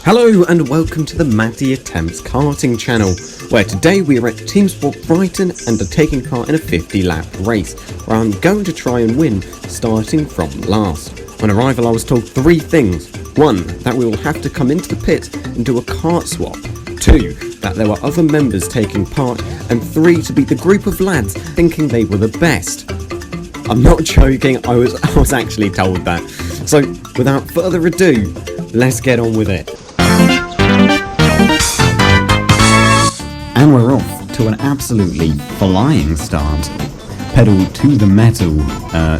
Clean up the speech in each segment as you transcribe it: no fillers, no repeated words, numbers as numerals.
Hello and welcome to the Matty Attempts Karting channel, where today we are at Teamsport Brighton and are taking part in a 50-lap race, where I'm going to try and win, starting from last. On arrival I was told 3 things. 1. That we will have to come into the pit and do a kart swap. 2. That there were other members taking part. And 3. To beat the group of lads thinking they were the best. I'm not joking, I was actually told that. So, without further ado, let's get on with it. And we're off to an absolutely flying start. Pedal to the metal,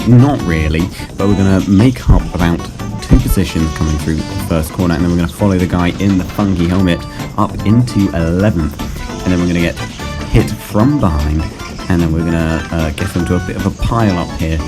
not really, but we're going to make up about 2 positions coming through the first corner, and then we're going to follow the guy in the funky helmet up into 11th, and then we're going to get hit from behind, and then we're going to get into a bit of a pile up here,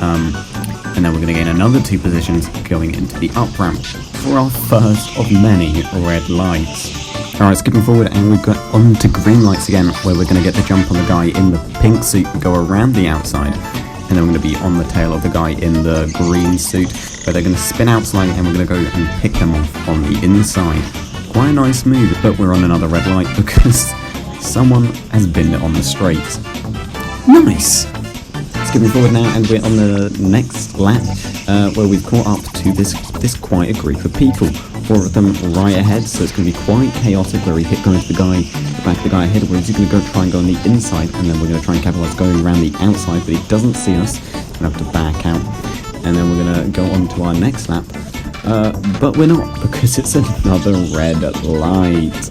and then we're going to gain another 2 positions going into the up ramp for our first of many red lights. Alright, skipping forward, and we've got on to green lights again, where we're going to get the jump on the guy in the pink suit, go around the outside, and then we're going to be on the tail of the guy in the green suit, where they're going to spin out slightly, and we're going to go and pick them off on the inside. Quite a nice move, but we're on another red light because someone has been on the straights. Nice! Skipping forward now, and we're on the next lap, where we've caught up to this quite a group of people. 4 of them right ahead, so it's going to be quite chaotic, where we hit going to the back of the guy ahead, where he's going to try and go on the inside, and then we're going to try and capitalise going around the outside, but he doesn't see us. We're going to have to back out, and then we're going to go on to our next lap, but we're not, because it's another red light.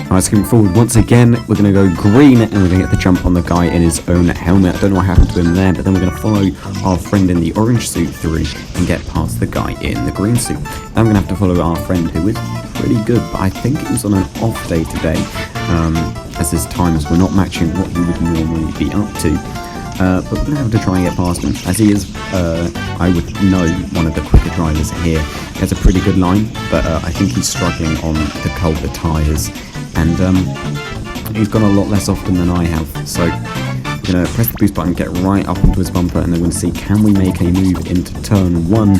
Alright, skipping forward once again, we're going to go green, and we're going to get the jump on the guy in his own helmet. I don't know what happened to him there, but then we're going to follow our friend in the orange suit through and get past the guy in the green suit. Then I'm going to have to follow our friend, who is pretty good, but I think it was on an off day today, as his times were not matching what he would normally be up to. But we're going to have to try and get past him, as he is, I would know, one of the quicker drivers here. He has a pretty good line, but I think he's struggling on the colder tyres, and he's gone a lot less often than I have. So we're going to press the boost button, get right up onto his bumper, and then we're going to see, can we make a move into turn 1?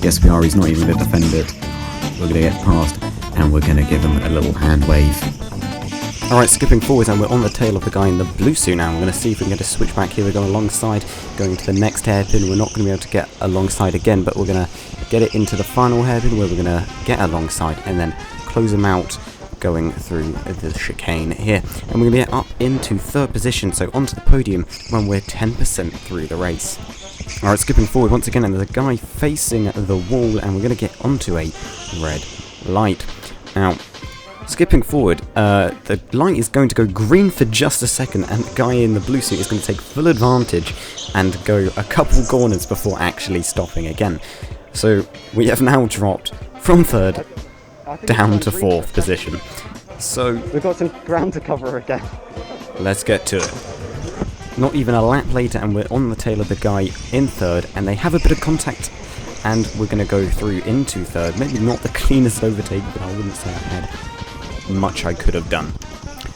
Yes we are, he's not even going to defend it. We're going to get past, and we're going to give him a little hand wave. Alright, skipping forwards, and we're on the tail of the guy in the blue suit now. We're going to see if we can get a switch back here. We're going alongside, going to the next hairpin. We're not going to be able to get alongside again, but we're going to get it into the final hairpin, where we're going to get alongside and then close him out going through the chicane here. And we're going to get up into 3rd position, so onto the podium when we're 10% through the race. Alright, skipping forward once again, and there's a guy facing the wall, and we're going to get onto a red light. Now, skipping forward, the light is going to go green for just a second, and the guy in the blue suit is going to take full advantage and go a couple corners before actually stopping again. So we have now dropped from 3rd down to 4th position. So we've got some ground to cover again. Let's get to it. Not even a lap later, and we're on the tail of the guy in 3rd, and they have a bit of contact, and we're going to go through into 3rd. Maybe not the cleanest overtake, but I wouldn't say I had much I could have done.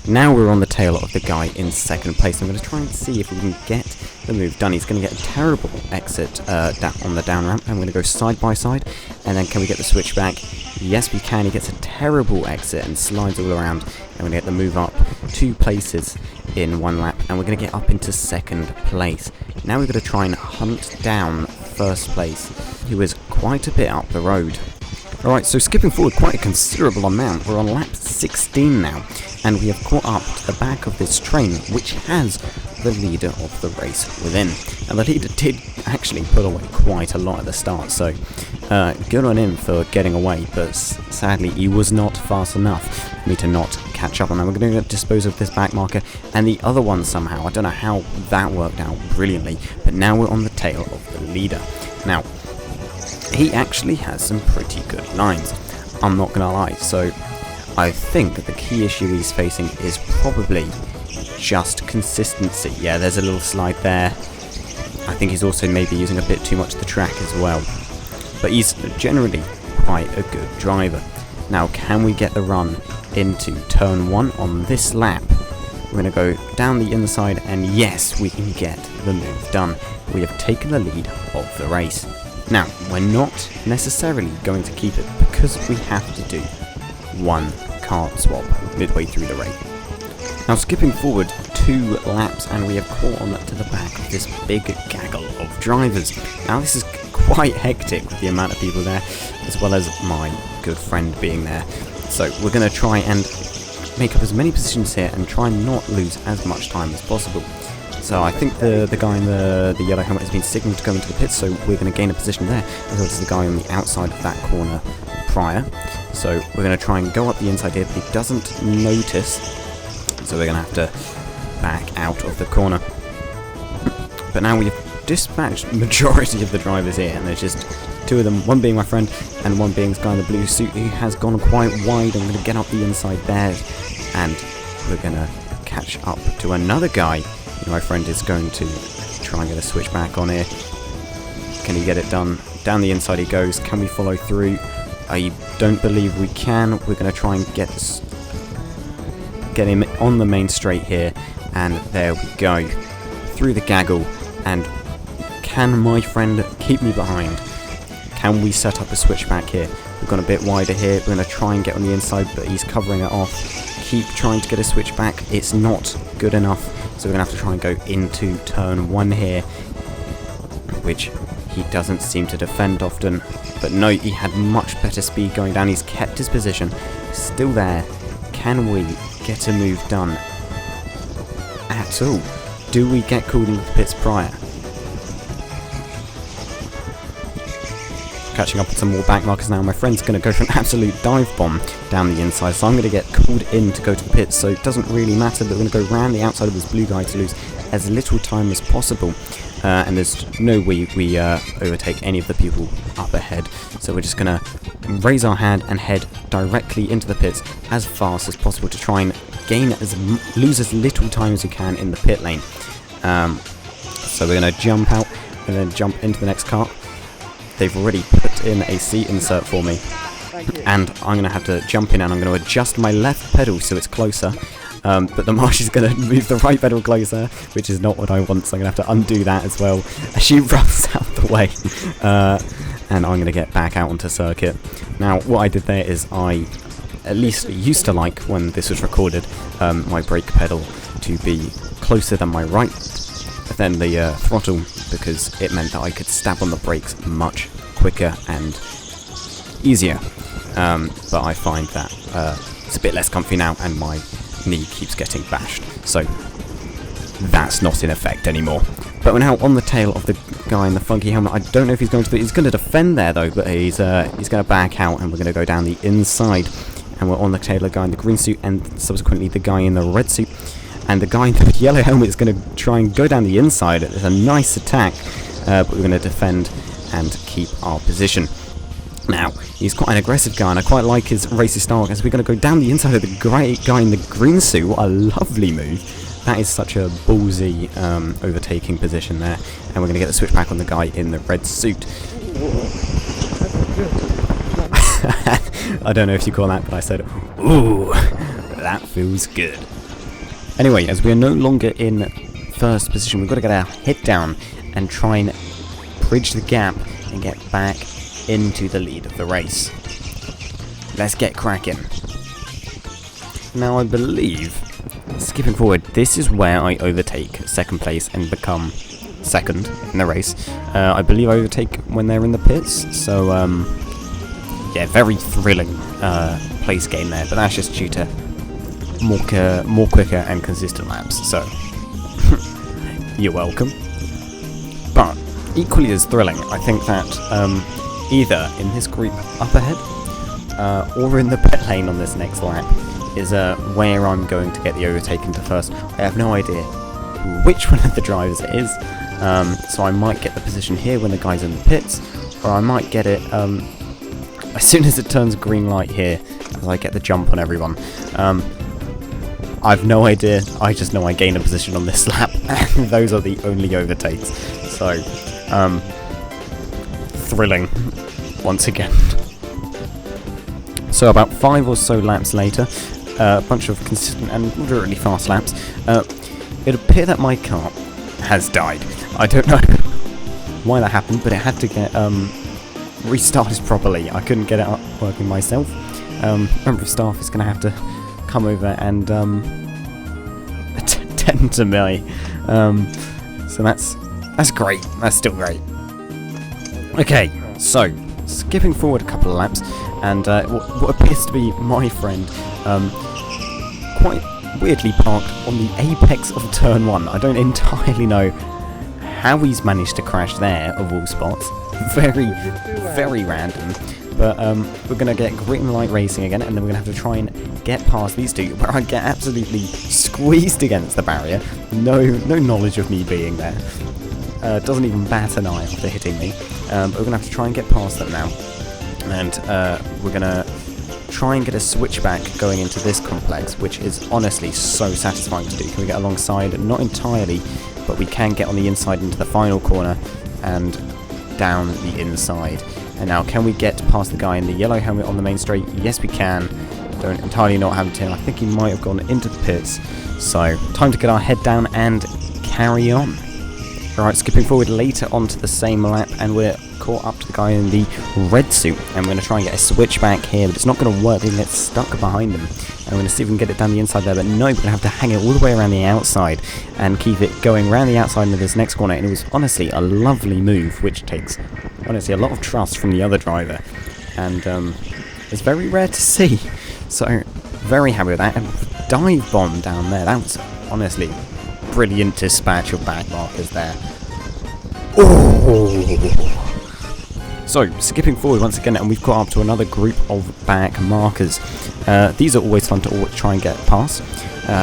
Now we're on the tail of the guy in 2nd place. I'm going to try and see if we can get the move done. He's going to get a terrible exit on the down ramp, and we're going to go side by side, and then can we get the switch back? Yes we can. He gets a terrible exit and slides all around, and we're going to get the move up 2 places in 1 lap, and we're going to get up into 2nd place. Now we're going to try and hunt down 1st place, who is quite a bit up the road. Alright, so skipping forward quite a considerable amount, we're on lap 16 now, and we have caught up to the back of this train, which has the leader of the race within. And the leader did actually put away quite a lot at the start, so good on him for getting away, but sadly he was not fast enough for me to not catch up on him. We're going to dispose of this back marker, and the other one somehow, I don't know how that worked out brilliantly, but now we're on the tail of the leader. Now, he actually has some pretty good lines, I'm not gonna lie, so I think that the key issue he's facing is probably just consistency. Yeah, there's a little slide there. I think he's also maybe using a bit too much of the track as well, but he's generally quite a good driver. Now, can we get the run into turn 1 on this lap? We're going to go down the inside, and yes, we can get the move done. We have taken the lead of the race. Now, we're not necessarily going to keep it, because we have to do one kart swap midway through the race. Now skipping forward 2 laps and we have caught on to the back of this big gaggle of drivers. Now this is quite hectic with the amount of people there, as well as my good friend being there. So we're going to try and make up as many positions here and try and not lose as much time as possible. So I think the guy in the yellow helmet has been signalled to go into the pits, so we're going to gain a position there, as well as the guy on the outside of that corner prior. So we're going to try and go up the inside here, but he doesn't notice, so we're going to have to back out of the corner. But now we've dispatched majority of the drivers here, and there's just 2 of them, one being my friend and one being this guy in the blue suit who has gone quite wide. I'm going to get up the inside there, and we're going to catch up to another guy. My friend is going to try and get a switch back on here. Can he get it done? Down the inside he goes. Can we follow through? I don't believe we can. We're going to try and get him on the main straight here, and there we go. Through the gaggle, and can my friend keep me behind? Can we set up a switchback here? We've gone a bit wider here. We're going to try and get on the inside, but he's covering it off. Keep trying to get a switchback. It's not good enough, so we're going to have to try and go into turn 1 here, which he doesn't seem to defend often. But no, he had much better speed going down. He's kept his position. Still there. Can we get a move done at all? Do we get called into the pits prior? Catching up with some more back markers now. My friend's going to go for an absolute dive bomb down the inside, so I'm going to get called in to go to the pits, so it doesn't really matter, but we're going to go around the outside of this blue guy to lose as little time as possible. And there's no way we overtake any of the people up ahead, so we're just going to raise our hand and head directly into the pits as fast as possible to try and lose as little time as we can in the pit lane. So we're going to jump out and then jump into the next car. They've already put in a seat insert for me, and I'm going to have to jump in and I'm going to adjust my left pedal so it's closer, but the Marsh is going to move the right pedal closer, which is not what I want, so I'm going to have to undo that as well as she runs out the way, and I'm going to get back out onto circuit. Now what I did there is I at least used to like, when this was recorded, my brake pedal to be closer than my right than the throttle, because it meant that I could stab on the brakes much quicker and easier. But I find that it's a bit less comfy now, and my knee keeps getting bashed, so that's not in effect anymore. But we're now on the tail of the guy in the funky helmet. I don't know if he's going to defend there though, but he's going to back out, and we're going to go down the inside, and we're on the tail of the guy in the green suit and subsequently the guy in the red suit. And the guy in the yellow helmet is going to try and go down the inside. It's a nice attack, but we're going to defend and keep our position. Now, he's quite an aggressive guy, and I quite like his racing style, as we're going to go down the inside of the great guy in the green suit. What a lovely move. That is such a ballsy overtaking position there. And we're going to get the switchback on the guy in the red suit. I don't know if you call that, but I said, ooh, that feels good. Anyway, as we are no longer in first position, we've got to get our head down and try and bridge the gap and get back into the lead of the race. Let's get cracking. Now I believe, skipping forward, this is where I overtake second place and become second in the race. I believe I overtake when they're in the pits, so yeah, very thrilling place game there, but that's just due to more quicker and consistent laps, so you're welcome. But equally as thrilling, I think that either in this group up ahead or in the pit lane on this next lap is where I'm going to get the overtake into first. I have no idea which one of the drivers it is, so I might get the position here when the guy's in the pits, or I might get it as soon as it turns green light here, as I get the jump on everyone. I've no idea, I just know I gain a position on this lap, and those are the only overtakes. So, thrilling, once again. So about 5 or so laps later, a bunch of consistent and really fast laps, it appeared that my car has died. I don't know why that happened, but it had to get restarted properly. I couldn't get it up working myself, member of staff is going to have to come over and tend to me. So that's great. That's still great. Okay, so skipping forward a couple of laps, and what appears to be my friend, quite weirdly parked on the apex of turn 1. I don't entirely know how he's managed to crash there, of all spots. Very, very random. But we're going to get green light racing again, and then we're going to have to try and get past these two, where I get absolutely squeezed against the barrier. No knowledge of me being there. Doesn't even bat an eye after hitting me. But we're going to have to try and get past them now. And we're going to try and get a switchback going into this complex, which is honestly so satisfying to do. Can we get alongside? Not entirely, but we can get on the inside into the final corner and down the inside. And now, can we get past the guy in the yellow helmet on the main straight? Yes, we can. Don't entirely know what happened to him. I think he might have gone into the pits. So, time to get our head down and carry on. Alright, skipping forward later onto the same lap, and we're caught up to the guy in the red suit. And we're going to try and get a switchback here, but it's not going to work. We're going to get stuck behind him. And we're going to see if we can get it down the inside there, but no, we're going to have to hang it all the way around the outside and keep it going around the outside into this next corner. And it was honestly a lovely move, which takes honestly a lot of trust from the other driver. And it's very rare to see. So, very happy with that. And dive bomb down there. That was honestly brilliant dispatch of back markers there. Oh! So, skipping forward once again, and we've got up to another group of back markers. These are always fun to try and get past.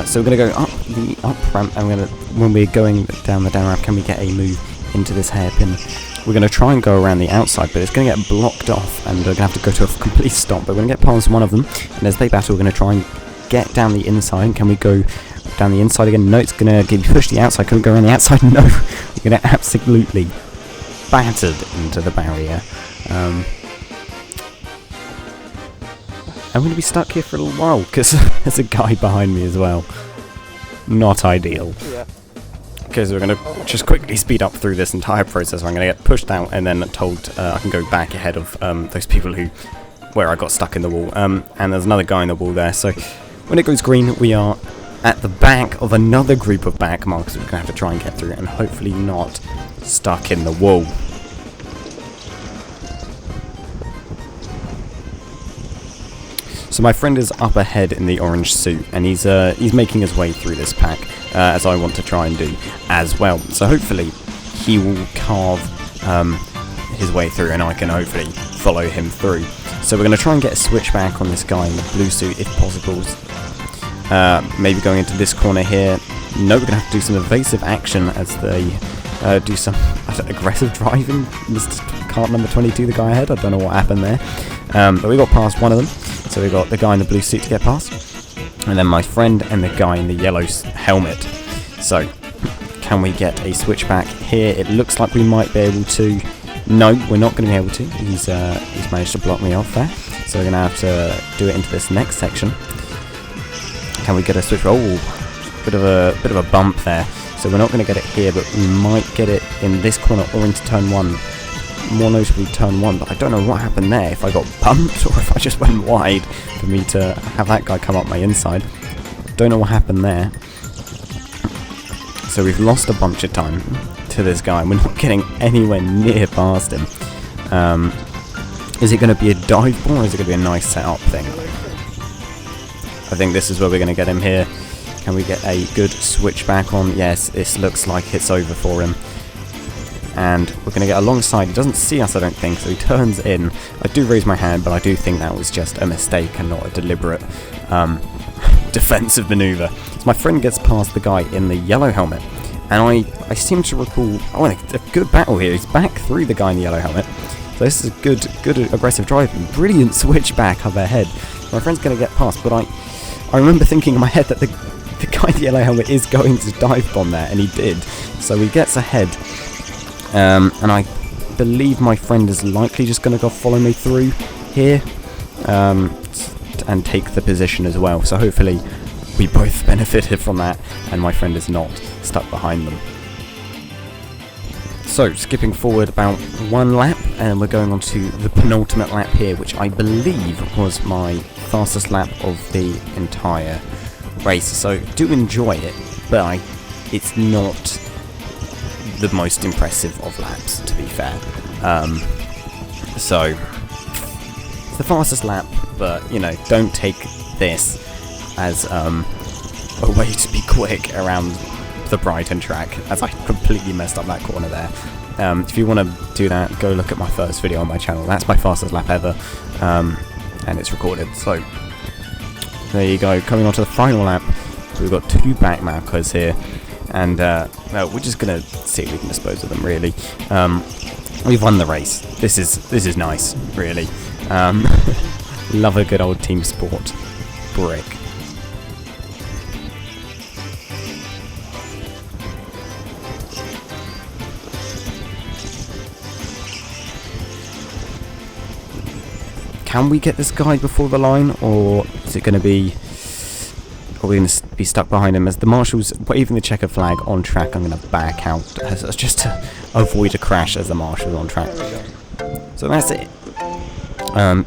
So we're going to go up the up ramp, and when we're going down the down ramp, can we get a move into this hairpin? We're going to try and go around the outside, but it's going to get blocked off, and we're going to have to go to a complete stop. But we're going to get past one of them, and as they battle, we're going to try and get down the inside. Can we go down the inside again? No, it's going to push the outside. Can we go around the outside? No. We're going to absolutely battered into the barrier. I'm going to be stuck here for a little while because there's a guy behind me as well. Not ideal. Yeah. Okay, so we're going to just quickly speed up through this entire process. I'm going to get pushed out and then told I can go back ahead of those people where I got stuck in the wall. And there's another guy in the wall there. So when it goes green, we are at the back of another group of back markers. We're going to have to try and get through it and hopefully not stuck in the wall. So my friend is up ahead in the orange suit, and he's making his way through this pack, as I want to try and do as well. So hopefully he will carve his way through, and I can hopefully follow him through. So we're going to try and get a switchback on this guy in the blue suit if possible. Maybe going into this corner here. No, we're going to have to do some evasive action as they do some aggressive driving. Mr. Kart number 22, the guy ahead. I don't know what happened there. But we got past one of them. So we got the guy in the blue suit to get past. And then my friend and the guy in the yellow helmet. So, can we get a switchback here? It looks like we might be able to. No, we're not going to be able to. He's managed to block me off there. So we're going to have to do it into this next section. Can we get a switch? Oh, bit of a bump there. So we're not going to get it here, but we might get it in this corner or into turn 1. More notably turn 1, but I don't know what happened there, if I got bumped or if I just went wide for me to have that guy come up my inside. Don't know what happened there. So we've lost a bunch of time to this guy, and we're not getting anywhere near past him. Is it going to be a dive bomb, or is it going to be a nice setup thing? I think this is where we're going to get him here. Can we get a good switchback on? Yes, this looks like it's over for him. And we're going to get alongside. He doesn't see us, I don't think, so he turns in. I do raise my hand, but I do think that was just a mistake and not a deliberate defensive maneuver. So my friend gets past the guy in the yellow helmet, and I seem to recall a good battle here. He's back through the guy in the yellow helmet. So this is a good aggressive driving. Brilliant switchback up ahead. My friend's going to get past, but I remember thinking in my head that the guy in the yellow helmet is going to dive bomb there, and he did. So he gets ahead. And I believe my friend is likely just going to go follow me through here and take the position as well. So hopefully we both benefited from that and my friend is not stuck behind them. So, skipping forward about 1 lap, and we're going on to the penultimate lap here, which I believe was my fastest lap of the entire race. So, do enjoy it, but it's not the most impressive of laps, to be fair. So, it's the fastest lap, but, you know, don't take this as a way to be quick around the Brighton track, as I completely messed up that corner there. If you want to do that, go look at my first video on my channel. That's my fastest lap ever, and it's recorded. So there you go. Coming on to the final lap, we've got 2 back markers here, and well, we're just gonna see if we can dispose of them. Really, we've won the race. This is nice, really. Love a good old Teamsport brick. Can we get this guy before the line, or is it going to be... Are we going to be stuck behind him? As the marshals waving the checkered flag on track, I'm going to back out just to avoid a crash as the marshal's on track. So that's it.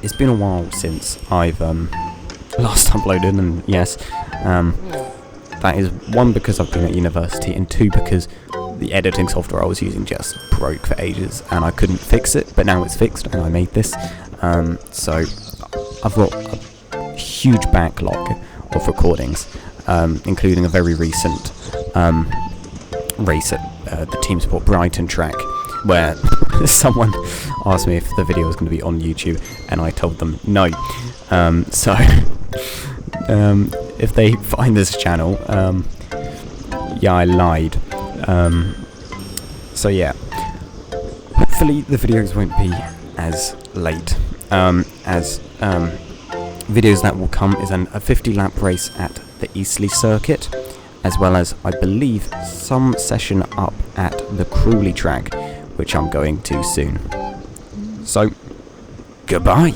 It's been a while since I've last uploaded, and yes, that is 1 because I've been at university, and 2 because the editing software I was using just broke for ages and I couldn't fix it, but now it's fixed and I made this. So I've got a huge backlog of recordings, including a very recent race at the Teamsport Brighton track, where someone asked me if the video was going to be on YouTube, and I told them no. So if they find this channel, yeah, I lied. So yeah, hopefully the videos won't be as late, as videos that will come is a 50 lap race at the Eastleigh circuit, as well as, I believe, some session up at the Crawley track, which I'm going to soon. So, goodbye!